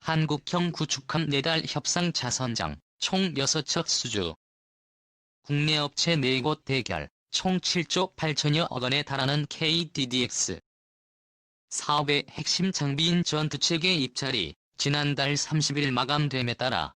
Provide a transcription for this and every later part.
한국형 구축함 4달 협상차 선정, 총 6척 수주. 국내 업체 4곳 대결, 총 7조 8천여 원에 달하는 KDDX. 사업의 핵심 장비인 전투체계 입찰이 지난달 30일 마감됨에 따라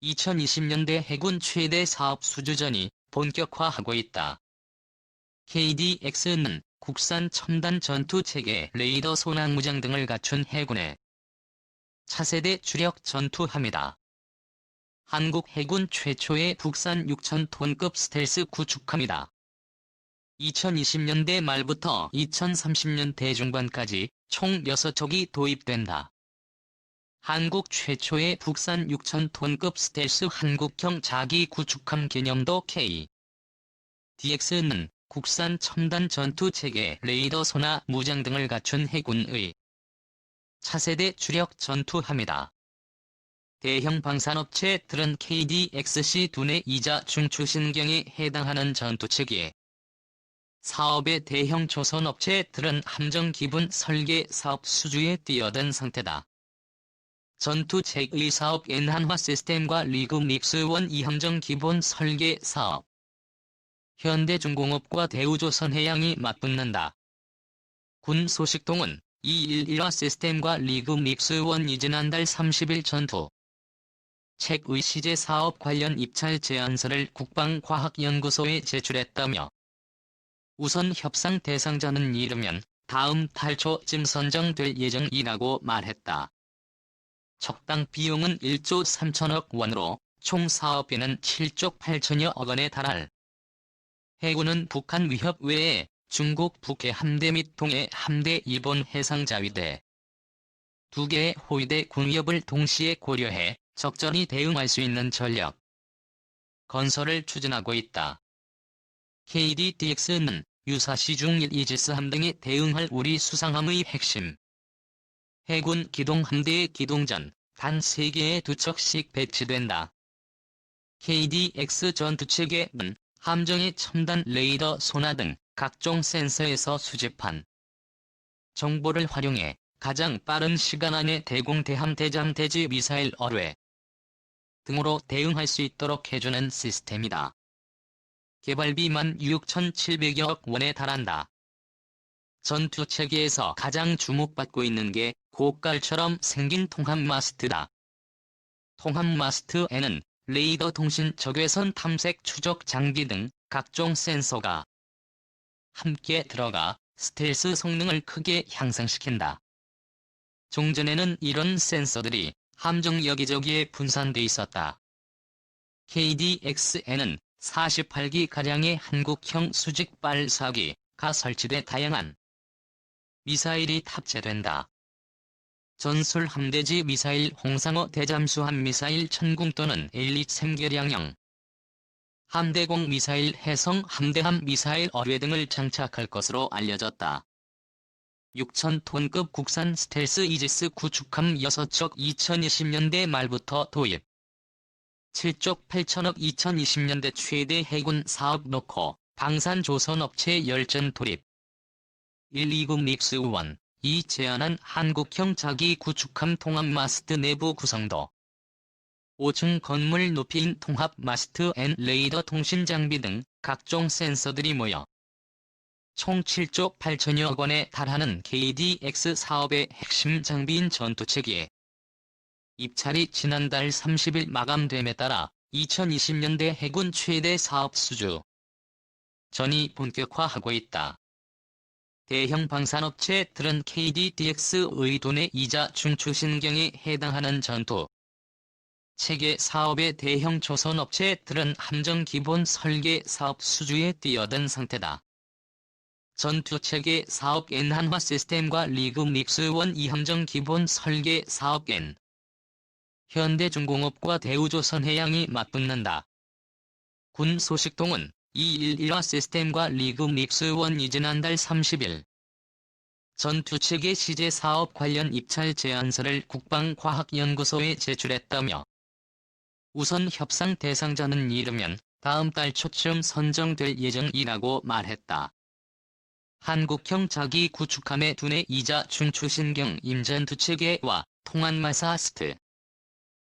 2020년대 해군 최대 사업 수주전이 본격화하고 있다. KDX는 국산 첨단 전투체계 레이더 소낙무장 등을 갖춘 해군의 차세대 주력 전투함이다. 한국 해군 최초의 국산 6,000톤급 스텔스 구축함이다. 2020년대 말부터 2030년대 중반까지 총 6척이 도입된다. 한국 최초의 국산 6,000톤급 스텔스 한국형 자기 구축함 개념도 KDX는 국산 첨단 전투체계 레이더 소나 무장 등을 갖춘 해군의 차세대 주력 전투함이다. 대형 방산업체들은 KDX-C 두뇌 이자 중추신경에 해당하는 전투체계 사업의 대형 조선업체들은 함정 기본 설계 사업 수주에 뛰어든 상태다. 전투체의 사업 N한화 시스템과 리그닉스-1 이함정 기본 설계 사업 현대중공업과 대우조선해양이 맞붙는다. 군 소식통은 211화 시스템과 리그닉스-1이 지난달 30일 전투 책의 시제 사업 관련 입찰 제안서를 국방과학연구소에 제출했다며 우선 협상 대상자는 이르면 다음 달 초쯤 선정될 예정이라고 말했다. 적당 비용은 1조 3천억 원으로 총 사업비는 7조 8천여 원에 달할. 해군은 북한 위협 외에 중국 북해 함대 및 동해 함대 일본 해상자위대 2개의 호위대 군 위협을 동시에 고려해 적절히 대응할 수 있는 전력 건설을 추진하고 있다. KDDX는 유사시 중일 이지스함 등에 대응할 우리 수상함의 핵심 해군 기동함대의 기동전 단 3개의 2척씩 배치된다. KDX 전투체계는 함정의 첨단 레이더 소나 등 각종 센서에서 수집한 정보를 활용해 가장 빠른 시간 안에 대공 대함 대잠 대지 미사일 어뢰 등으로 대응할 수 있도록 해주는 시스템이다. 개발비만 6,700여 원에 달한다. 전투체계에서 가장 주목받고 있는 게 고깔처럼 생긴 통합마스트다. 통합마스트에는 레이더 통신 적외선 탐색 추적 장비 등 각종 센서가 함께 들어가 스텔스 성능을 크게 향상시킨다. 종전에는 이런 센서들이 함정 여기저기에 분산돼 있었다. KDX에는 48기가량의 한국형 수직 발사기가 설치돼 다양한 미사일이 탑재된다. 전술 함대지 미사일 홍상어 대잠수함 미사일 천궁 또는 엘리트3개량형 함대공 미사일 해성 함대함 미사일 어뢰 등을 장착할 것으로 알려졌다. 6,000톤급 국산 스텔스 이지스 구축함 6척 2020년대 말부터 도입 7조 8천억 2020년대 최대 해군 사업 놓고 방산 조선업체 열전 돌입 129 닉스-1 이 제안한 한국형 자기 구축함 통합 마스트 내부 구성도 5층 건물 높이인 통합 마스트 앤 레이더 통신 장비 등 각종 센서들이 모여 총 7조 8천여 원에 달하는 KDX 사업의 핵심 장비인 전투체계 입찰이 지난달 30일 마감됨에 따라 2020년대 해군 최대 사업 수주 전이 본격화하고 있다. 대형 방산업체들은 KDDX의 두뇌 이자 중추신경에 해당하는 전투 체계 사업의 대형 조선업체들은 함정 기본 설계 사업 수주에 뛰어든 상태다. 전투체계 사업 N한화 시스템과 리그닉스-1 이함정 기본 설계 사업 N 현대중공업과 대우조선해양이 맞붙는다. 군 소식통은 211화 시스템과 리그닉스-1이 지난달 30일 전투체계 시제 사업 관련 입찰 제안서를 국방과학연구소에 제출했다며 우선 협상 대상자는 이르면 다음 달 초쯤 선정될 예정이라고 말했다. 한국형 자기 구축함의 두뇌 이자 중추신경 임전투체계와 통한마사스트.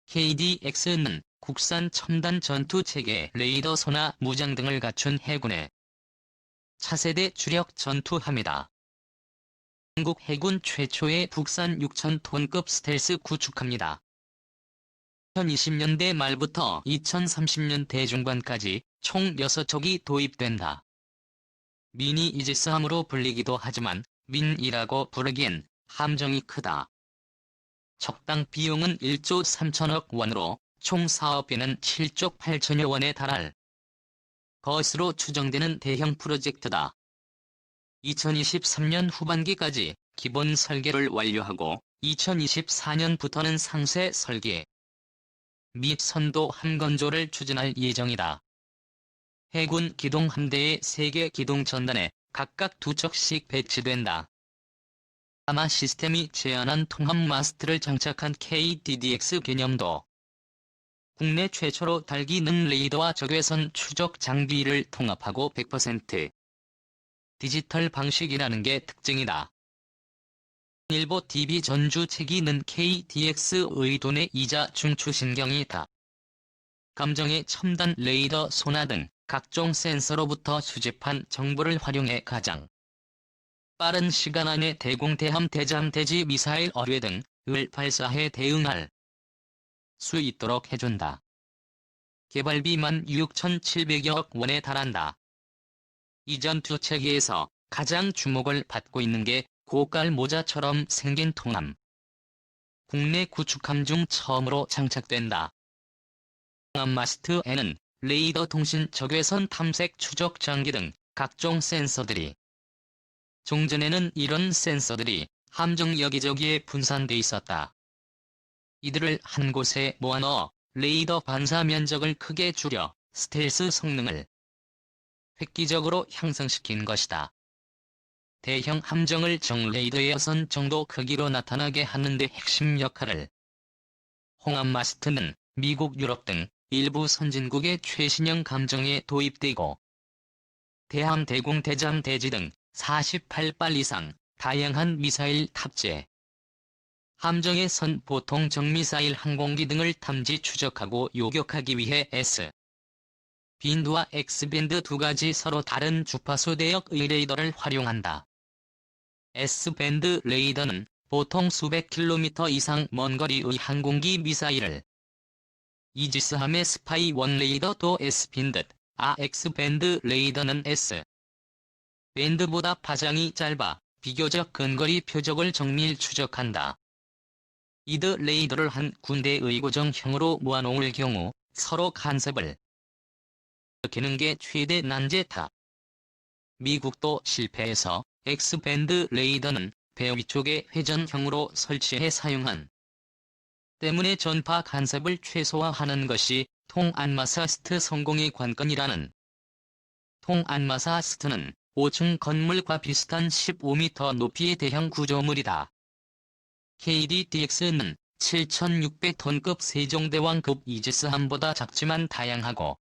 KDX는 국산 첨단 전투체계 레이더 소나 무장 등을 갖춘 해군의 차세대 주력 전투함이다. 한국 해군 최초의 국산 6,000톤급 스텔스 구축함이다. 2020년대 말부터 2030년대 중반까지 총 6척이 도입된다. 미니 이지스함으로 불리기도 하지만 민이라고 부르기엔 함정이 크다. 척당 비용은 1조 3천억 원으로 총 사업비는 7조 8천여 원에 달할 것으로 추정되는 대형 프로젝트다. 2023년 후반기까지 기본 설계를 완료하고 2024년부터는 상세 설계 및 선도 함건조를 추진할 예정이다. 해군 기동함대의 3개 기동전단에 각각 2척씩 배치된다. 아마 시스템이 제안한 통합 마스트를 장착한 KDDX 개념도 국내 최초로 달기능 레이더와 적외선 추적 장비를 통합하고 100% 디지털 방식이라는 게 특징이다. 일보 DB 전주체기는 KDX의 두뇌 이자 중추신경이다. 감정의 첨단 레이더 소나 등 각종 센서로부터 수집한 정보를 활용해 가장 빠른 시간 안에 대공대함 대잠대지 미사일 어뢰 등을 발사해 대응할 수 있도록 해준다. 개발비만 6,700억 원에 달한다. 이전 두 체계에서 가장 주목을 받고 있는 게 고깔 모자처럼 생긴 통함. 국내 구축함 중 처음으로 장착된다. 통합 마스트에는 레이더 통신 적외선 탐색 추적 장기 등 각종 센서들이 종전에는 이런 센서들이 함정 여기저기에 분산돼 있었다. 이들을 한 곳에 모아넣어 레이더 반사 면적을 크게 줄여 스텔스 성능을 획기적으로 향상시킨 것이다. 대형 함정을 정레이더의 여선 정도 크기로 나타나게 하는 데 핵심 역할을 홍합 마스트는 미국, 유럽 등 일부 선진국의 최신형 감정에 도입되고 대함, 대공, 대잠, 대지 등 48발 이상 다양한 미사일 탑재, 함정에선 보통 정미사일 항공기 등을 탐지 추적하고 요격하기 위해 S-밴드와 X-밴드 두 가지 서로 다른 주파수 대역의 레이더를 활용한다. S-밴드 레이더는 보통 수백 킬로미터 이상 먼 거리의 항공기 미사일을 이지스함의 스파이-1 레이더도 S핀 듯, X-밴드 레이더는 S-밴드보다 파장이 짧아 비교적 근거리 표적을 정밀 추적한다. 이드 레이더를 한 군데의 고정형으로 모아놓을 경우 서로 간섭을 일으키는 게 최대 난제다. 미국도 실패해서 X밴드 레이더는 배 위쪽에 회전형으로 설치해 사용한 때문에 전파 간섭을 최소화하는 것이 통안마사스트 성공의 관건이라는. 통안마사스트는 5층 건물과 비슷한 15m 높이의 대형 구조물이다. KDDX는 7,600톤급 세종대왕급 이지스함보다 작지만 다양하고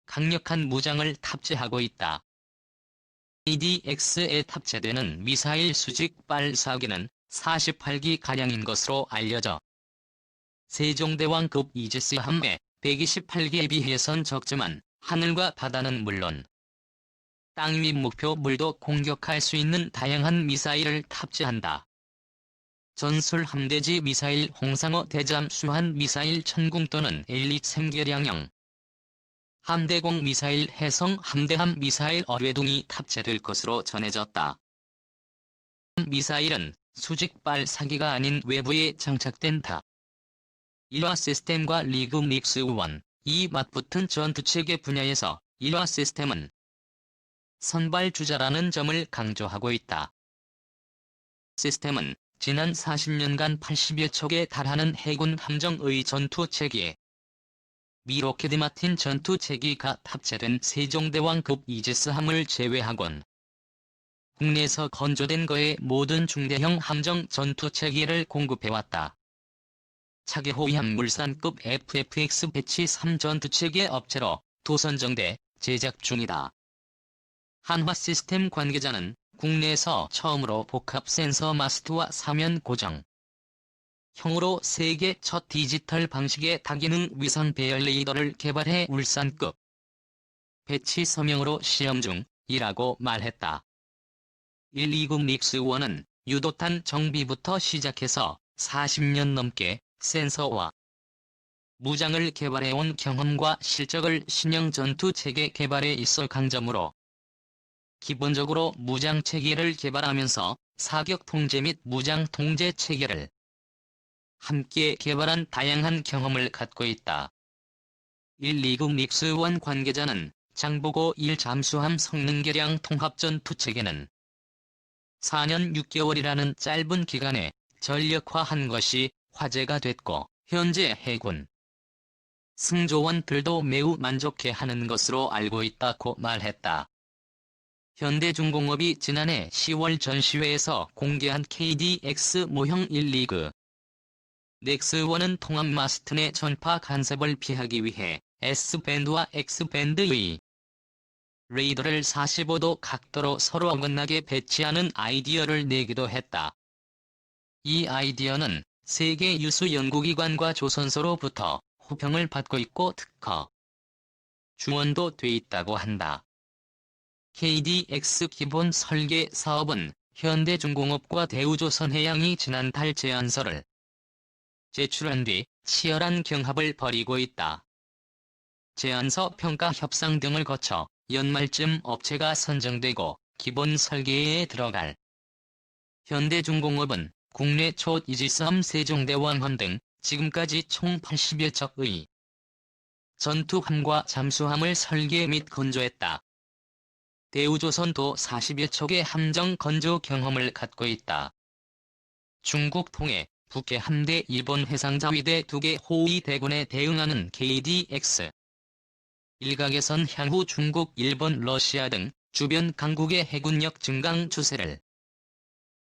강력한 무장을 탑재하고 있다. KDX에 탑재되는 미사일 수직 발사기는 48기가량인 것으로 알려져 세종대왕급 이지스함의 128기에 비해선 적지만 하늘과 바다는 물론 땅 위 목표물도 공격할 수 있는 다양한 미사일을 탑재한다. 전술 함대지 미사일 홍상어 대잠 수한 미사일 천궁 또는 엘리 3개량형 함대공 미사일 해성 함대함 미사일 어뢰둥이 탑재될 것으로 전해졌다. 미사일은 수직 발사기가 아닌 외부에 장착된다. 일화 시스템과 리그 믹스 1이 맞붙은 전투체계 분야에서 일화 시스템은 선발주자라는 점을 강조하고 있다. 시스템은 지난 40년간 80여 척에 달하는 해군 함정의 전투체계 미 로키드 마틴 전투체계가 탑재된 세종대왕급 이지스함을 제외하곤 국내에서 건조된 거의 모든 중대형 함정 전투체계를 공급해왔다. 차기 호위함 물산급 FFX 배치 3 전투체계 업체로 도선정대 제작 중이다. 한화시스템 관계자는 국내에서 처음으로 복합 센서 마스트와 사면 고정 형으로 세계 첫 디지털 방식의 다기능 위성 배열 레이더를 개발해 울산급 배치 서명으로 시험 중이라고 말했다. 129 닉스-1은 유도탄 정비부터 시작해서 40년 넘게 센서와 무장을 개발해온 경험과 실적을 신형 전투체계 개발에 있어 강점으로 기본적으로 무장체계를 개발하면서 사격 통제 및 무장 통제 체계를 함께 개발한 다양한 경험을 갖고 있다. 129 닉스-1 관계자는 장보고 1 잠수함 성능 개량 통합 전투체계는 4년 6개월이라는 짧은 기간에 전력화한 것이 화제가 됐고 현재 해군 승조원들도 매우 만족해하는 것으로 알고 있다고 말했다. 현대중공업이 지난해 10월 전시회에서 공개한 KDX 모형 129 넥스-1은 통합 마스트 내 전파 간섭을 피하기 위해 S밴드와 X밴드의 레이더를 45도 각도로 서로 어긋나게 배치하는 아이디어를 내기도 했다. 이 아이디어는 세계 유수 연구기관과 조선소로부터 호평을 받고 있고 특허 지원도 돼 있다고 한다. KDX 기본 설계 사업은 현대중공업과 대우조선해양이 지난달 제안서를 제출한 뒤 치열한 경합을 벌이고 있다. 제안서 평가 협상 등을 거쳐 연말쯤 업체가 선정되고 기본 설계에 들어갈. 현대중공업은 국내 초 이지스함 세종대왕함 등 지금까지 총 80여 척의 전투함과 잠수함을 설계 및 건조했다. 대우조선도 40여 척의 함정 건조 경험을 갖고 있다. 중국 통해 북해 함대 일본 해상자위대 2개 호위 대군에 대응하는 KDX. 일각에선 향후 중국, 일본, 러시아 등 주변 강국의 해군력 증강 추세를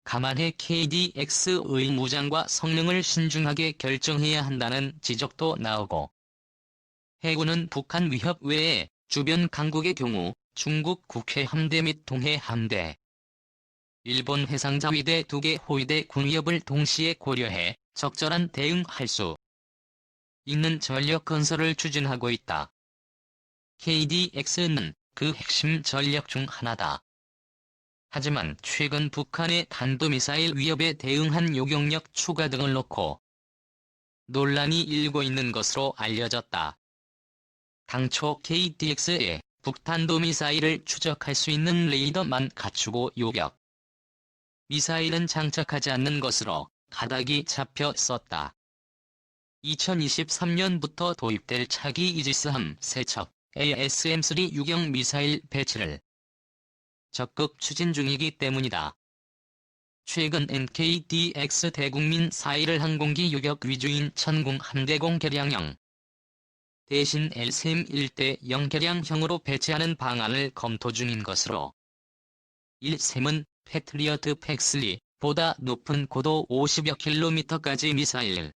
감안해 KDX의 무장과 성능을 신중하게 결정해야 한다는 지적도 나오고 해군은 북한 위협 외에 주변 강국의 경우 중국 국해 함대 및 동해 함대, 일본 해상자위대 2개 호위대 군 위협을 동시에 고려해 적절한 대응할 수 있는 전력 건설을 추진하고 있다. KDX는 그 핵심 전력 중 하나다. 하지만 최근 북한의 탄도미사일 위협에 대응한 요격력 추가 등을 놓고 논란이 일고 있는 것으로 알려졌다. 당초 KDX에 북탄도미사일을 추적할 수 있는 레이더만 갖추고 요격 미사일은 장착하지 않는 것으로 가닥이 잡혔었다. 2023년부터 도입될 차기 이지스함 3척 ASM-3 유경 미사일 배치를 적극 추진 중이기 때문이다. 최근 NKDX 대국민 4.1 항공기 요격 위주인 천궁 함대공 개량형 대신 LSM 1대0 개량형으로 배치하는 방안을 검토 중인 것으로 1셈은 패트리어트 팩3보다 높은 고도 50여 킬로미터까지 미사일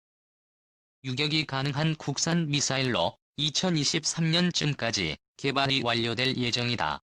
유격이 가능한 국산 미사일로 2023년쯤까지 개발이 완료될 예정이다.